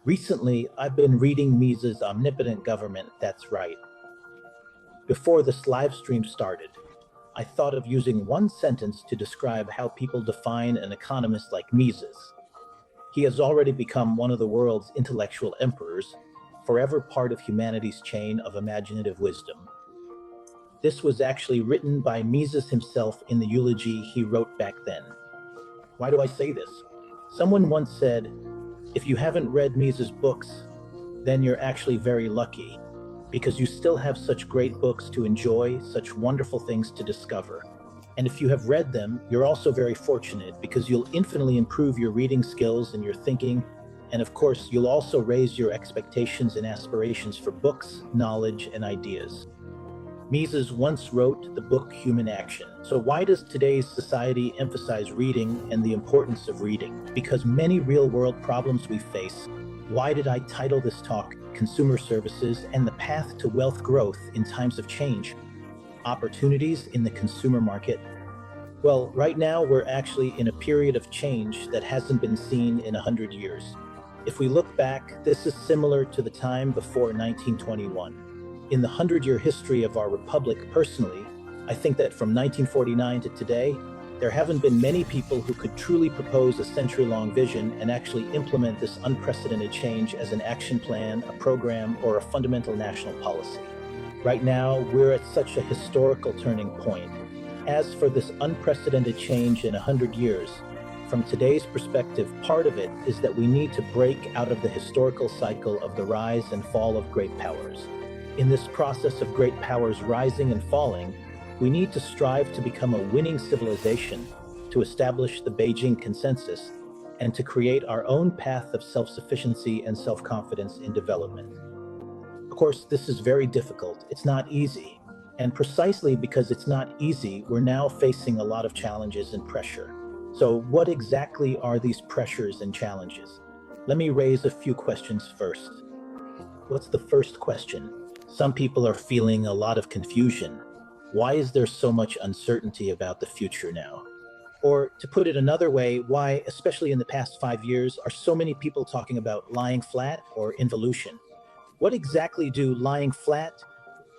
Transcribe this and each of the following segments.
Recently, I've been reading Mises' Omnipotent Government, That's Right. Before this live stream started, I thought of using one sentence to describe how people define an economist like Mises. He has already become one of the world's intellectual emperors, forever part of humanity's chain of imaginative wisdom. This was actually written by Mises himself in the eulogy he wrote back then. Why do I say this? Someone once said, if you haven't read Mises' books, then you're actually very lucky, because you still have such great books to enjoy, such wonderful things to discover. And if you have read them, you're also very fortunate, because you'll infinitely improve your reading skills and your thinking, and of course, you'll also raise your expectations and aspirations for books, knowledge, and ideas. Mises once wrote the book Human Action. So why does today's society emphasize reading and the importance of reading? Because many real-world problems we face. Why did I title this talk Consumer Services and the Path to Wealth Growth in Times of Change? Opportunities in the consumer market? Well, right now we're actually in a period of change that hasn't been seen in 100 years. If we look back, this is similar to the time before 1921. In the 100-year history of our republic, personally, I think that from 1949 to today, there haven't been many people who could truly propose a century-long vision and actually implement this unprecedented change as an action plan, a program, or a fundamental national policy. Right now, we're at such a historical turning point. As for this unprecedented change in 100 years, from today's perspective, part of it is that we need to break out of the historical cycle of the rise and fall of great powers. In this process of great powers rising and falling, we need to strive to become a winning civilization, to establish the Beijing Consensus, and to create our own path of self-sufficiency and self-confidence in development. Of course, this is very difficult. It's not easy. And precisely because it's not easy, we're now facing a lot of challenges and pressure. So what exactly are these pressures and challenges? Let me raise a few questions first. What's the first question? Some people are feeling a lot of confusion. Why is there so much uncertainty about the future now? Or to put it another way, why, especially in the past 5 years, are so many people talking about lying flat or involution? What exactly do lying flat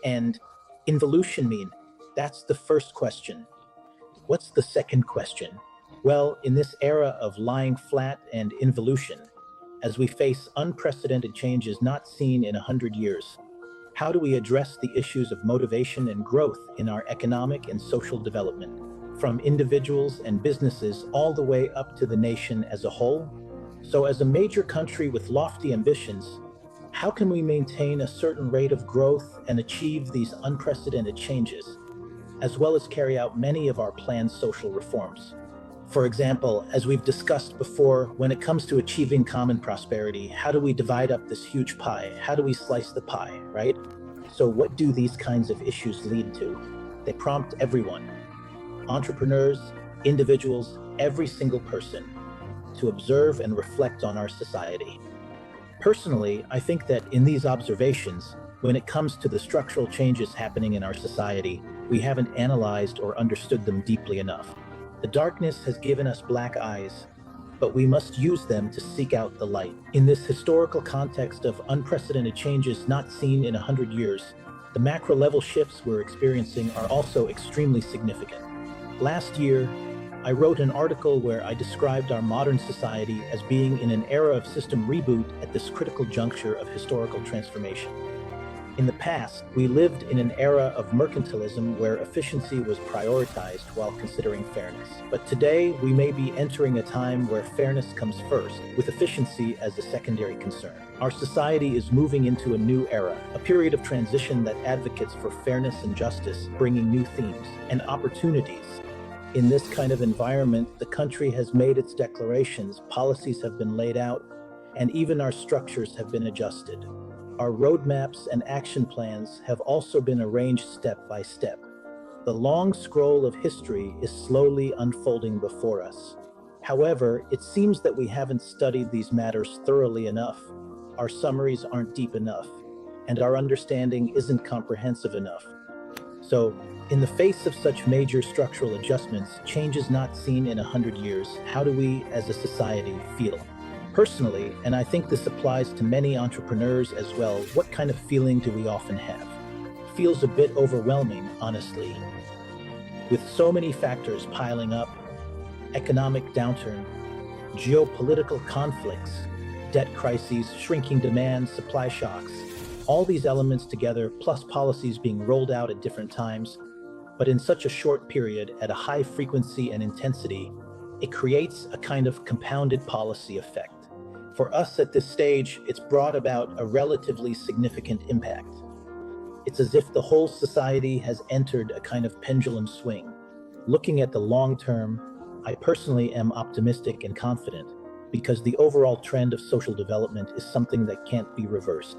and involution mean? That's the first question. What's the second question? Well, in this era of lying flat and involution, as we face unprecedented changes not seen in 100 years, how do we address the issues of motivation and growth in our economic and social development, from individuals and businesses all the way up to the nation as a whole? So as a major country with lofty ambitions, how can we maintain a certain rate of growth and achieve these unprecedented changes, as well as carry out many of our planned social reforms? For example, as we've discussed before, when it comes to achieving common prosperity, how do we divide up this huge pie? How do we slice the pie, right? So what do these kinds of issues lead to? They prompt everyone, entrepreneurs, individuals, every single person, to observe and reflect on our society. Personally, I think that in these observations, when it comes to the structural changes happening in our society, we haven't analyzed or understood them deeply enough. The darkness has given us black eyes, but we must use them to seek out the light. In this historical context of unprecedented changes not seen in 100 years, the macro level shifts we're experiencing are also extremely significant. Last year, I wrote an article where I described our modern society as being in an era of system reboot at this critical juncture of historical transformation. In the past, we lived in an era of mercantilism where efficiency was prioritized while considering fairness. But today, we may be entering a time where fairness comes first, with efficiency as a secondary concern. Our society is moving into a new era, a period of transition that advocates for fairness and justice, bringing new themes and opportunities. In this kind of environment, the country has made its declarations, policies have been laid out, and even our structures have been adjusted. Our roadmaps and action plans have also been arranged step by step. The long scroll of history is slowly unfolding before us. However, it seems that we haven't studied these matters thoroughly enough. Our summaries aren't deep enough, and our understanding isn't comprehensive enough. So, in the face of such major structural adjustments, changes not seen in 100 years, how do we as a society feel? Personally, and I think this applies to many entrepreneurs as well, what kind of feeling do we often have? Feels a bit overwhelming, honestly. With so many factors piling up, economic downturn, geopolitical conflicts, debt crises, shrinking demand, supply shocks, all these elements together, plus policies being rolled out at different times, but in such a short period at a high frequency and intensity, it creates a kind of compounded policy effect. For us at this stage, it's brought about a relatively significant impact. It's as if the whole society has entered a kind of pendulum swing. Looking at the long term, I personally am optimistic and confident because the overall trend of social development is something that can't be reversed.